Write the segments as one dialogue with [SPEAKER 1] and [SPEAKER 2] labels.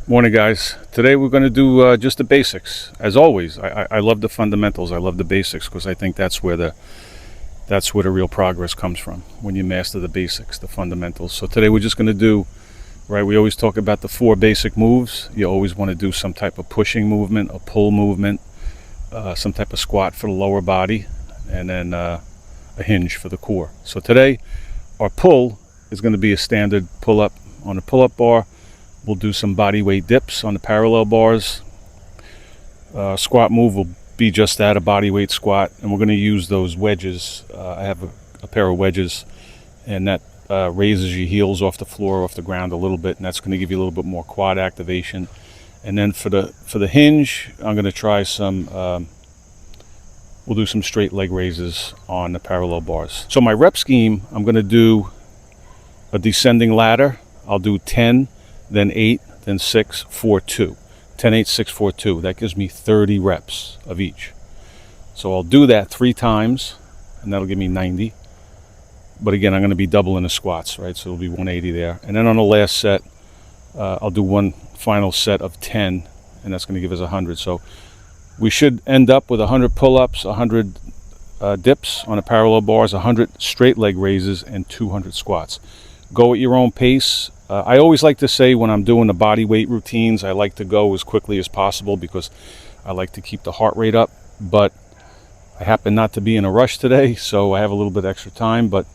[SPEAKER 1] Morning, guys. Today we're going to do just the basics. As always, I love the fundamentals. I love the basics because I think that's where the real progress comes from, when you master the basics, the fundamentals. So today we're just going to do, right, we always talk about the 4 basic moves. You always want to do some type of pushing movement, a pull movement, some type of squat for the lower body, and then a hinge for the core. So today our pull is going to be a standard pull-up on the pull-up bar. We'll do some body weight dips on the parallel bars. Squat move will be just that, a body weight squat. And we're going to use those wedges. I have a pair of wedges, and that raises your heels off the floor, off the ground a little bit, and that's going to give you a little bit more quad activation. And then for the hinge, I'm going to try some, we'll do some straight leg raises on the parallel bars. So my rep scheme, I'm going to do a descending ladder. I'll do 10, then 8, then 6, 4, 2. 10, 8, 6, 4, 2. That gives me 30 reps of each. So I'll do that 3 times, and that'll give me 90. But again, I'm going to be doubling the squats, right? So it'll be 180 there. And then on the last set, I'll do one final set of 10, and that's going to give us 100. So we should end up with 100 pull-ups, 100 dips on the parallel bars, 100 straight leg raises, and 200 squats. Go at your own pace. I always like to say, when I'm doing the body weight routines, I like to go as quickly as possible because I like to keep the heart rate up. But I happen not to be in a rush today, so I have a little bit extra time. But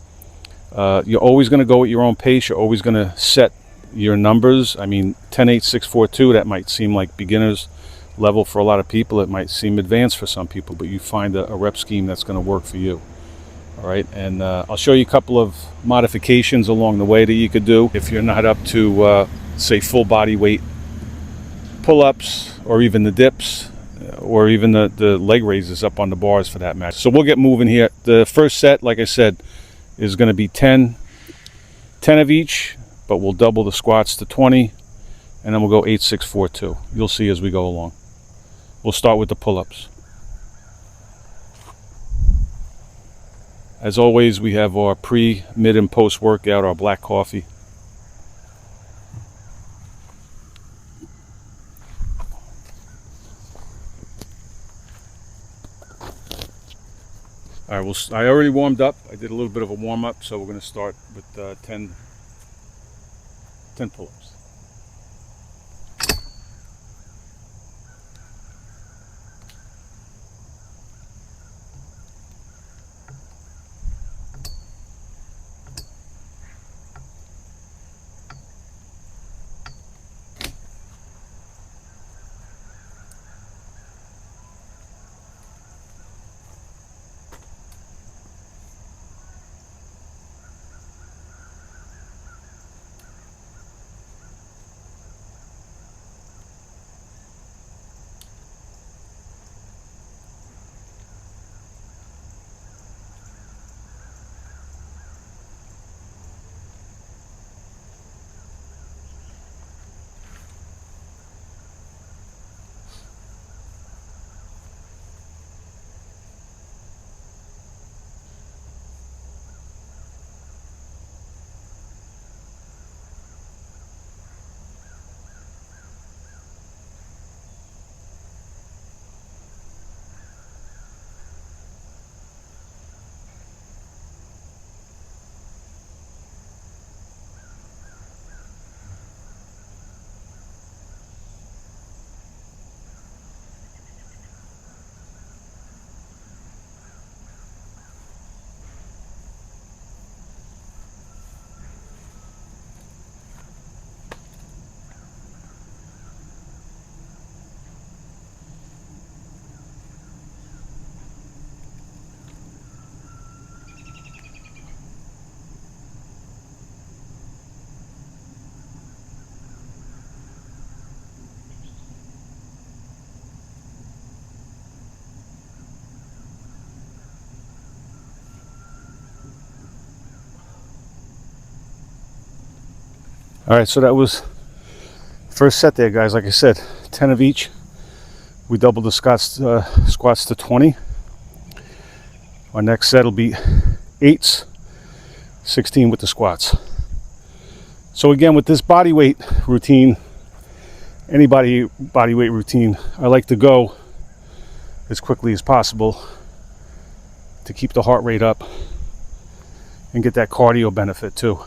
[SPEAKER 1] you're always going to go at your own pace. You're always going to set your numbers. I mean, 10, 8, 6, 4, 2, that might seem like beginner's level for a lot of people. It might seem advanced for some people, but you find a rep scheme that's going to work for you. All right, and I'll show you a couple of modifications along the way that you could do if you're not up to, say, full body weight pull-ups, or even the dips, or even the leg raises up on the bars for that matter. So we'll get moving here. The first set, like I said, is going to be 10 of each, but we'll double the squats to 20, and then we'll go 8, 6, 4, 2. You'll see as we go along. We'll start with the pull-ups. As always, we have our pre, mid, and post workout, our black coffee. All right, I already warmed up. I did a little bit of a warm up, so we're going to start with 10 pull-ups. All right, so that was first set there, guys. Like I said, 10 of each. We doubled the squats to 20. Our next set will be 8s, 16 with the squats. So again, with this body weight routine, any body weight routine, I like to go as quickly as possible to keep the heart rate up and get that cardio benefit too.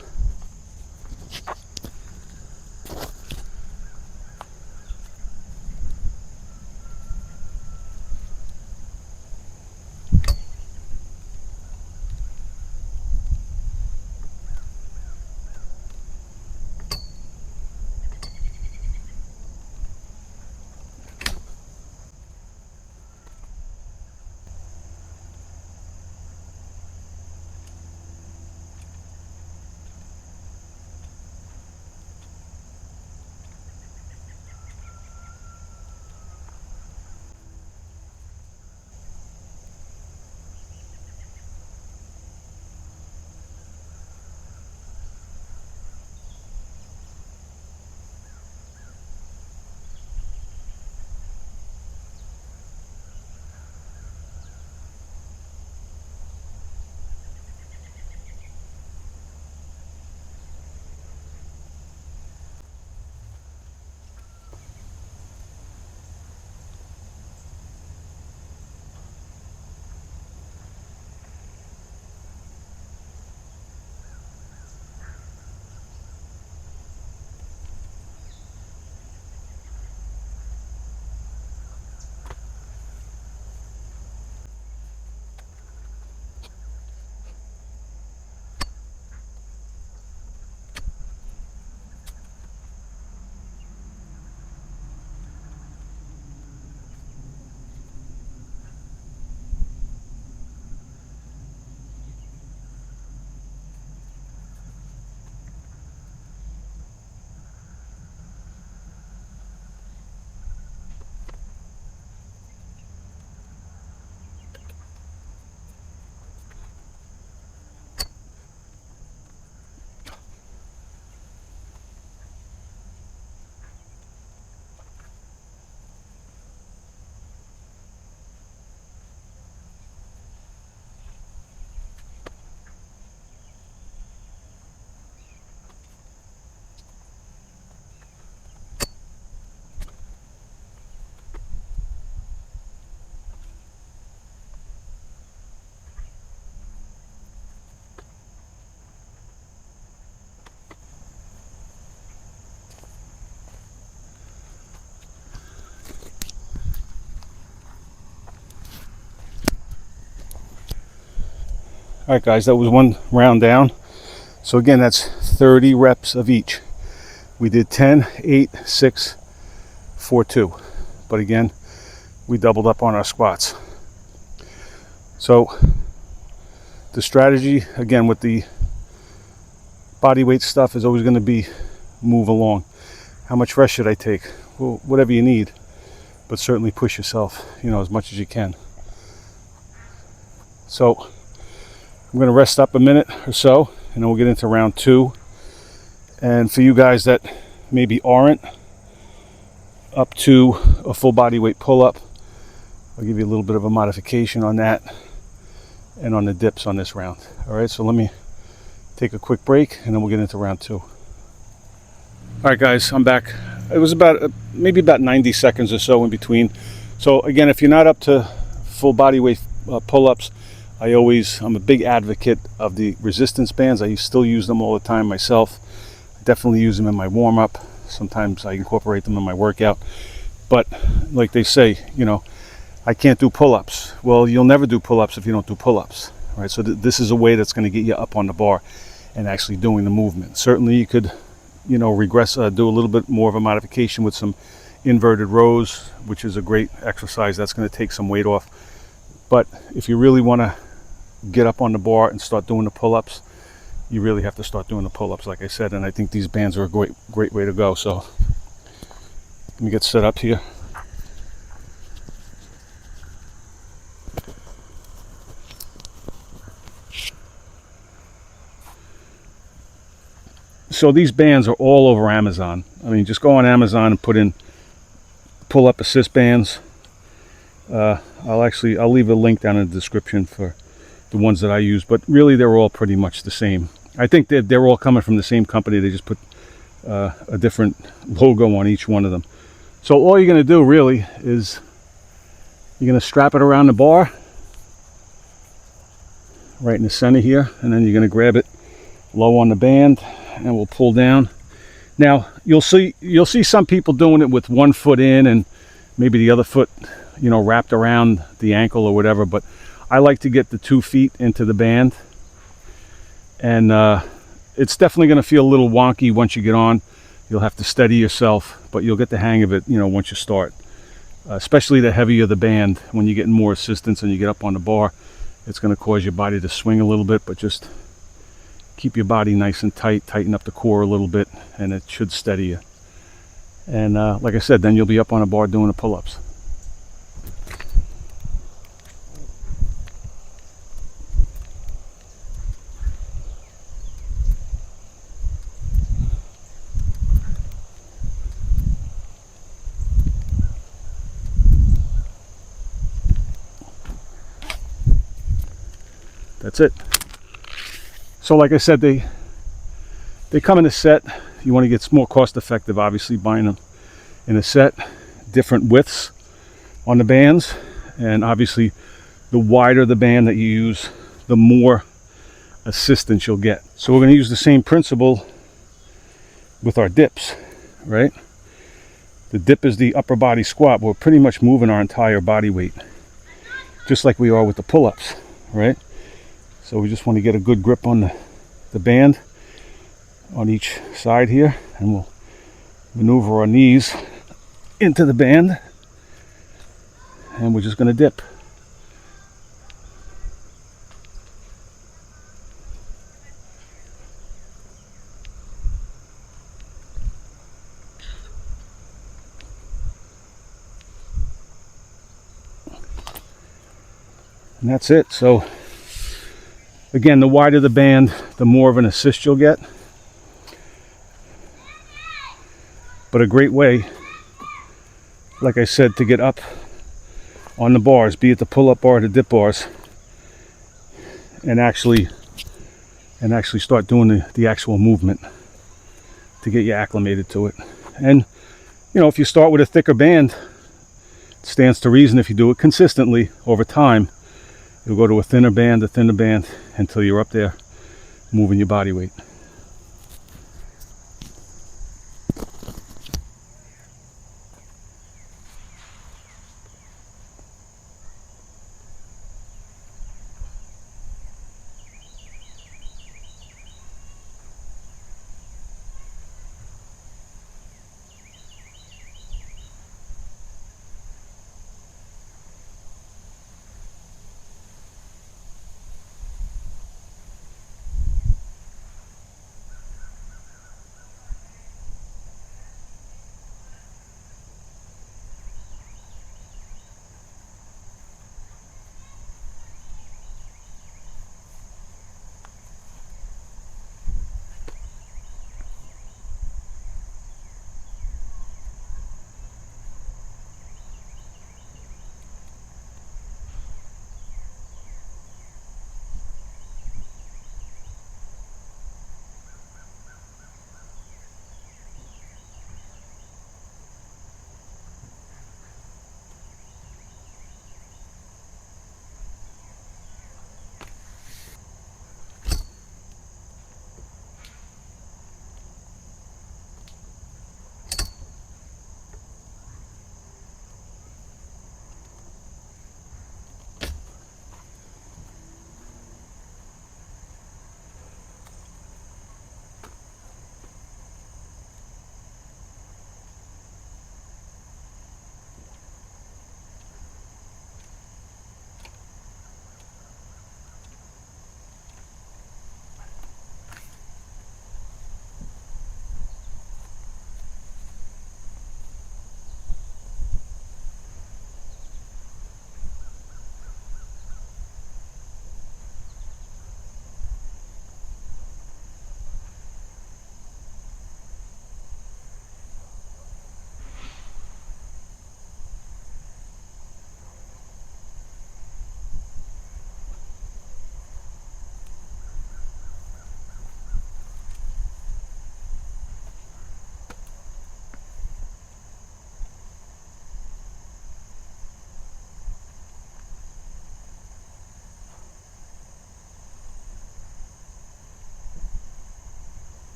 [SPEAKER 1] All right, guys, that was one round down. So again, that's 30 reps of each. We did 10, 8, 6, 4, 2. But again, we doubled up on our squats. So the strategy, again, with the body weight stuff is always going to be move along. How much rest should I take? Well, whatever you need, but certainly push yourself, as much as you can. So I'm going to rest up a minute or so, and then we'll get into round 2. And for you guys that maybe aren't up to a full body weight pull-up, I'll give you a little bit of a modification on that and on the dips on this round. All right, so let me take a quick break, and then we'll get into round 2. All right, guys, I'm back. It was maybe about 90 seconds or so in between. So again, if you're not up to full body weight pull-ups, I'm a big advocate of the resistance bands. I still use them all the time myself. I definitely use them in my warm-up. Sometimes I incorporate them in my workout. But like they say, I can't do pull-ups. Well, you'll never do pull-ups if you don't do pull-ups, right? So this is a way that's going to get you up on the bar and actually doing the movement. Certainly you could, regress, do a little bit more of a modification with some inverted rows, which is a great exercise. That's going to take some weight off. But if you really want to get up on the bar and start doing the pull-ups, you really have to start doing the pull-ups, like I said, and I think these bands are a great way to go. So let me get set up here. So these bands are all over Amazon. I mean, just go on Amazon and put in pull-up assist bands. I'll leave a link down in the description for the ones that I use, but really they're all pretty much the same. I think they're all coming from the same company. They just put a different logo on each one of them. So all you're going to do really is you're going to strap it around the bar right in the center here, and then you're going to grab it low on the band and we'll pull down. Now you'll see some people doing it with one foot in and maybe the other foot, you know, wrapped around the ankle or whatever, but I like to get the 2 feet into the band, and it's definitely going to feel a little wonky once you get on. You'll have to steady yourself, but you'll get the hang of it, you know, once you start. Especially the heavier the band, when you get more assistance and you get up on the bar, it's going to cause your body to swing a little bit, but just keep your body nice and tight, tighten up the core a little bit, and it should steady you. And like I said, then you'll be up on a bar doing the pull-ups. That's it. So like I said, they come in a set. You want to get more cost effective, obviously, buying them in a set, different widths on the bands, and obviously the wider the band that you use, the more assistance you'll get. So we're going to use the same principle with our dips, right? The dip is the upper body squat. We're pretty much moving our entire body weight, just like we are with the pull-ups, right? So we just want to get a good grip on the band on each side here, and we'll maneuver our knees into the band, and we're just going to dip. And that's it. So again, the wider the band, the more of an assist you'll get. But a great way, like I said, to get up on the bars, be it the pull-up bar or the dip bars, and actually start doing the actual movement to get you acclimated to it. And you know, if you start with a thicker band, it stands to reason if you do it consistently over time, you'll go to a thinner band, until you're up there moving your body weight.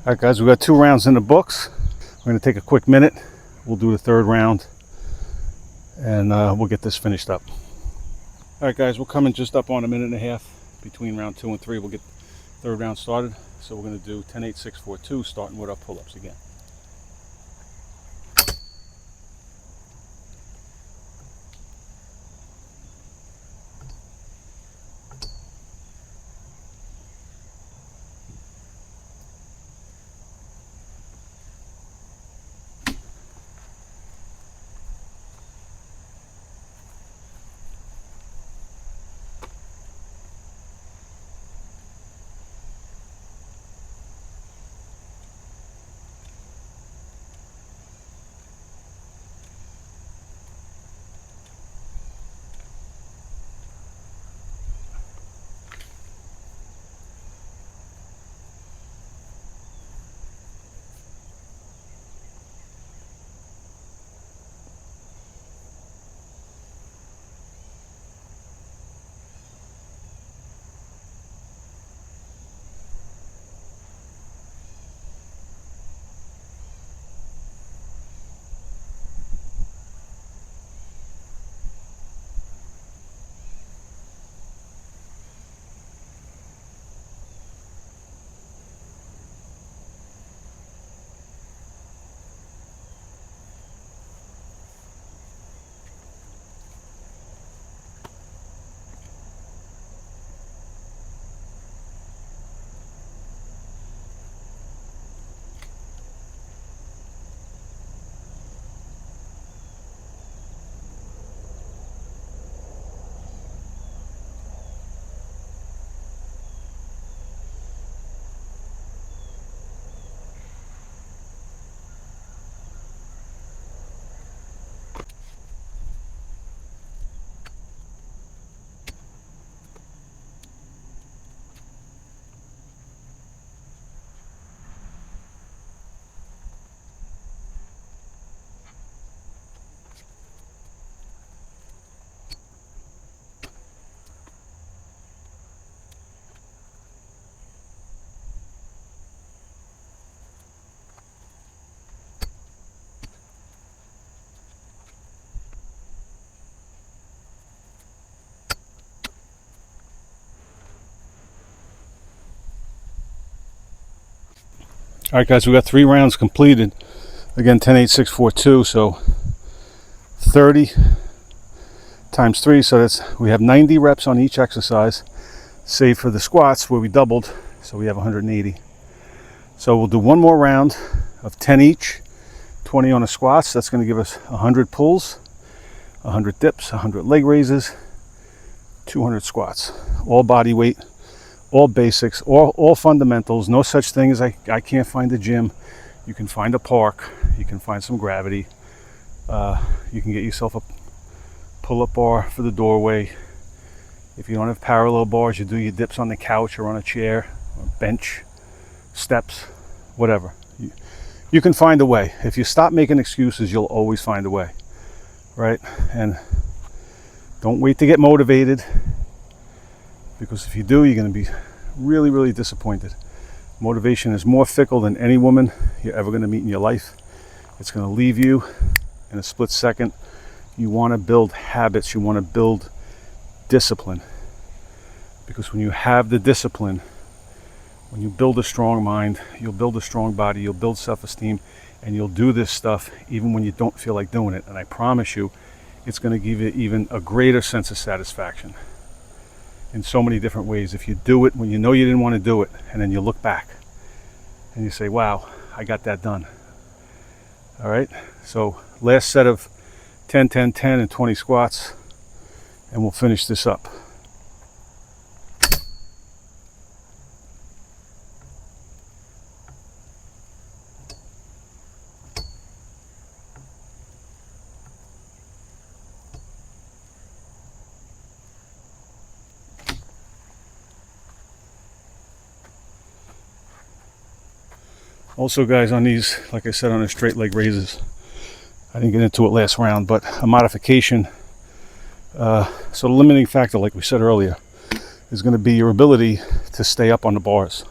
[SPEAKER 1] All right, guys, we got 2 rounds in the books. We're going to take a quick minute. We'll do the 3rd round, and we'll get this finished up. All right, guys, we're coming just up on a minute and a half between round 2 and 3. We'll get the 3rd round started. So we're going to do 10, 8, 6, 4, 2, starting with our pull-ups again. All right, guys, we got 3 rounds completed. Again, 10, 8, 6, 4, 2. So 30 times 3. So we have 90 reps on each exercise, save for the squats where we doubled. So we have 180. So we'll do 1 more round of 10 each, 20 on the squats. That's going to give us 100 pulls, 100 dips, 100 leg raises, 200 squats. All body weight. All basics, all fundamentals. No such thing as I can't find a gym. You can find a park. You can find some gravity. You can get yourself a pull-up bar for the doorway. If you don't have parallel bars, you do your dips on the couch or on a chair, or bench, steps, whatever. You can find a way. If you stop making excuses, you'll always find a way, right? And don't wait to get motivated, because if you do, you're going to be really, really disappointed. Motivation is more fickle than any woman you're ever going to meet in your life. It's going to leave you in a split second. You want to build habits. You want to build discipline. Because when you have the discipline, when you build a strong mind, you'll build a strong body, you'll build self-esteem, and you'll do this stuff even when you don't feel like doing it. And I promise you, it's going to give you even a greater sense of satisfaction in so many different ways. If you do it when you know you didn't want to do it, and then you look back and you say, wow, I got that done. All right, so last set of 10, 10, 10 and 20 squats, and we'll finish this up. Also, guys, on these, like I said, on the straight leg raises, I didn't get into it last round, but a modification. So the limiting factor, like we said earlier, is going to be your ability to stay up on the bars.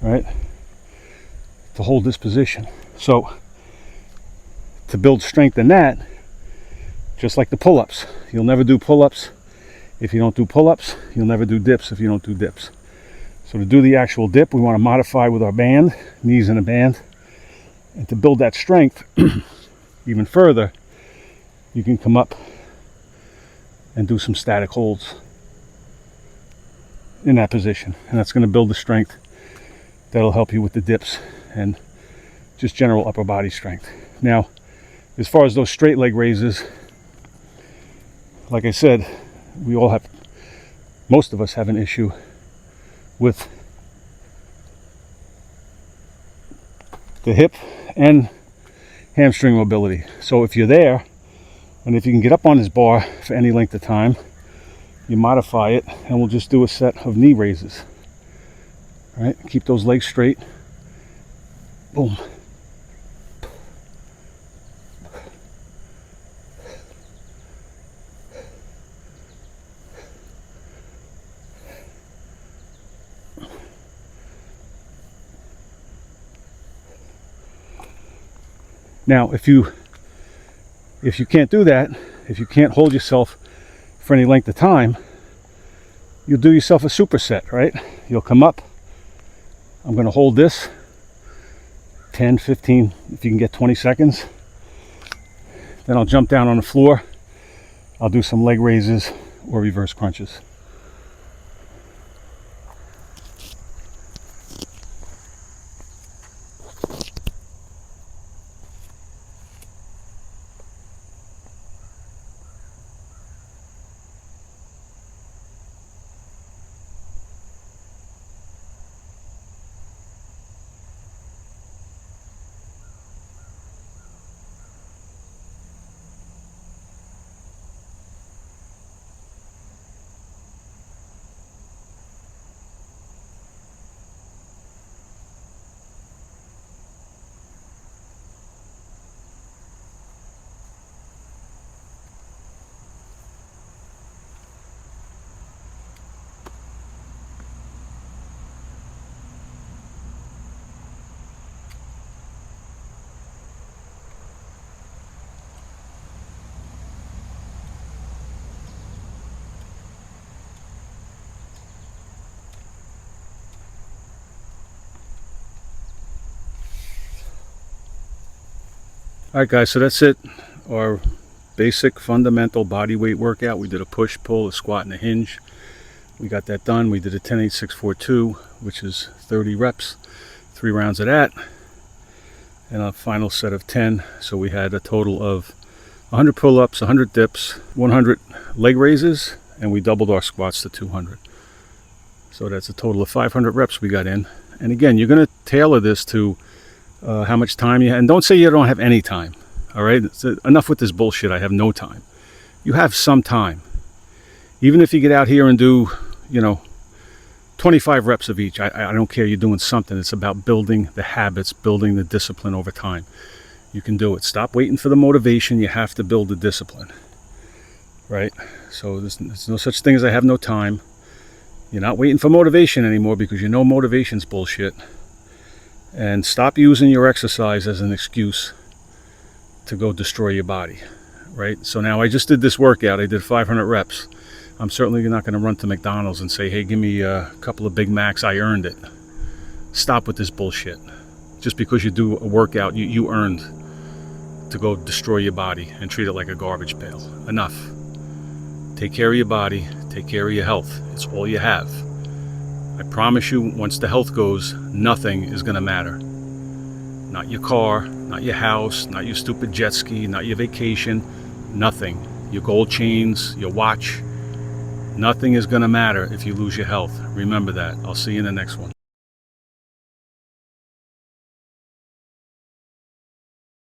[SPEAKER 1] right, to hold this position. So to build strength in that, just like the pull-ups, you'll never do pull-ups if you don't do pull-ups. You'll never do dips if you don't do dips. So to do the actual dip, we want to modify with our band, knees in a band. And to build that strength even further, you can come up and do some static holds in that position. And that's going to build the strength that'll help you with the dips and just general upper body strength. Now, as far as those straight leg raises, like I said, most of us have an issue with the hip and hamstring mobility. So if you're there, and if you can get up on this bar for any length of time, you modify it, and we'll just do a set of knee raises. All right, keep those legs straight. Boom. Now, if you can't do that, if you can't hold yourself for any length of time, you'll do yourself a superset, right? You'll come up. I'm going to hold this 10, 15, if you can get 20 seconds. Then I'll jump down on the floor. I'll do some leg raises or reverse crunches. All right, guys, so that's it. Our basic fundamental body weight workout. We did a push, pull, a squat, and a hinge. We got that done. We did a 10-8-6-4-2, which is 30 reps, 3 rounds of that, and a final set of 10. So we had a total of 100 pull-ups, 100 dips, 100 leg raises, and we doubled our squats to 200. So that's a total of 500 reps we got in. And again, you're going to tailor this to how much time you have. And don't say you don't have any time. All right, enough with this bullshit. I have no time. You have some time. Even if you get out here and do, 25 reps of each, I don't care. You're doing something. It's about building the habits, building the discipline over time. You can do it. Stop waiting for the motivation. You have to build the discipline, right? So there's no such thing as I have no time. You're not waiting for motivation anymore because you know motivation's bullshit. And stop using your exercise as an excuse to go destroy your body, right? So now I just did this workout. I did 500 reps. I'm certainly not going to run to McDonald's and say, hey, give me a couple of Big Macs. I earned it. Stop with this bullshit. Just because you do a workout, you earned to go destroy your body and treat it like a garbage pail. Enough. Take care of your body. Take care of your health. It's all you have. I promise you, once the health goes, nothing is going to matter. Not your car, not your house, not your stupid jet ski, not your vacation, nothing. Your gold chains, your watch, nothing is going to matter if you lose your health. Remember that. I'll see you in the next one.